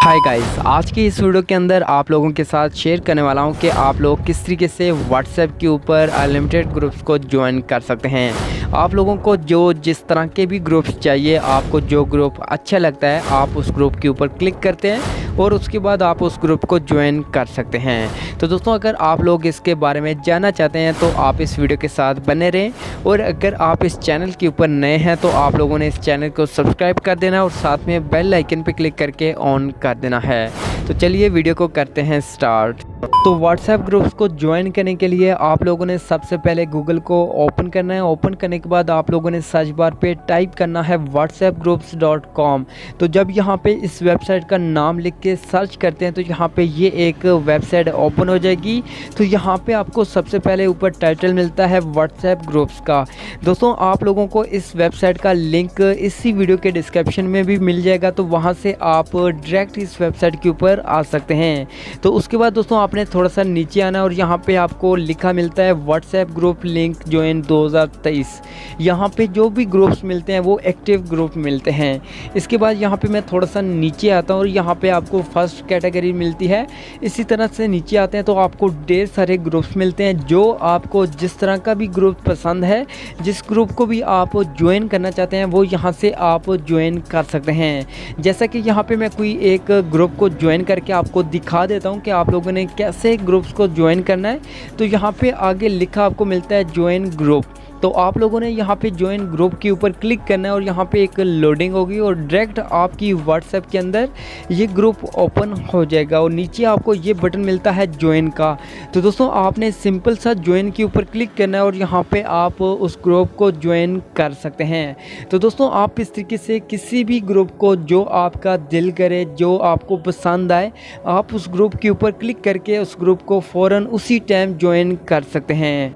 Hi guys, आज की इस वीडियो के अंदर आप लोगों के साथ शेयर करने वाला हूं कि आप लोग किस तरीके से व्हाट्सएप के ऊपर अनलिमिटेड ग्रुप्स को ज्वाइन कर सकते हैं। आप लोगों को जिस तरह के भी ग्रुप्स चाहिए, आपको जो ग्रुप अच्छा लगता है आप उस ग्रुप के ऊपर क्लिक करते हैं और उसके बाद आप उस ग्रुप को ज्वाइन कर सकते हैं। तो दोस्तों, अगर आप लोग इसके बारे में जानना चाहते हैं तो आप इस वीडियो के साथ बने रहें, और अगर आप इस चैनल के ऊपर नए हैं तो आप लोगों ने इस चैनल को सब्सक्राइब कर देना और साथ में बेल आइकन पर क्लिक करके ऑन कर देना है। तो चलिए वीडियो को करते हैं स्टार्ट। तो व्हाट्सएप ग्रुप्स को ज्वाइन करने के लिए आप लोगों ने सबसे पहले गूगल को ओपन करना है। ओपन करने के बाद आप लोगों ने सर्च बार पे टाइप करना है whatsappgroups.com। तो जब यहाँ पे इस वेबसाइट का नाम लिख के सर्च करते हैं तो यहाँ पे ये एक वेबसाइट ओपन हो जाएगी। तो यहाँ पे आपको सबसे पहले ऊपर टाइटल मिलता है व्हाट्सएप ग्रुप्स का। दोस्तों, आप लोगों को इस वेबसाइट का लिंक इसी वीडियो के डिस्क्रिप्शन में भी मिल जाएगा, तो वहाँ से आप डायरेक्ट इस वेबसाइट के ऊपर आ सकते हैं। तो उसके बाद दोस्तों आपने थोड़ा सा नीचे आना और यहाँ पे आपको लिखा मिलता है व्हाट्सएप ग्रुप लिंक ज्वाइन 2023। यहाँ पे जो भी ग्रुप्स मिलते हैं वो एक्टिव ग्रुप मिलते हैं। इसके बाद यहाँ पे मैं थोड़ा सा नीचे आता हूँ और यहाँ पे आपको फर्स्ट कैटेगरी मिलती है। इसी तरह से नीचे आते हैं तो आपको ढेर सारे ग्रुप्स मिलते हैं। जो आपको जिस तरह का भी ग्रुप पसंद है, जिस ग्रुप को भी आप ज्वाइन करना चाहते हैं, वो यहाँ से आप ज्वाइन कर सकते हैं। जैसा कि यहाँ पे मैं कोई एक ग्रुप को ज्वाइन करके आपको दिखा देता हूँ कि आप लोगों ने कैसे ग्रुप्स को ज्वाइन करना है। तो यहाँ पे आगे लिखा आपको मिलता है ज्वाइन ग्रुप। तो आप लोगों ने यहाँ पे ज्वाइन ग्रुप के ऊपर क्लिक करना है और यहाँ पे एक लोडिंग होगी और डायरेक्ट आपकी व्हाट्सएप के अंदर ये ग्रुप ओपन हो जाएगा और नीचे आपको ये बटन मिलता है ज्वाइन का। तो दोस्तों, आपने सिंपल सा ज्वाइन के ऊपर क्लिक करना है और यहाँ पे आप उस ग्रुप को ज्वाइन कर सकते हैं। तो दोस्तों, आप इस तरीके से किसी भी ग्रुप को जो आपका दिल करे, जो आपको पसंद आए, आप उस ग्रुप के ऊपर क्लिक करके उस ग्रुप को फ़ौरन उसी टाइम ज्वाइन कर सकते हैं।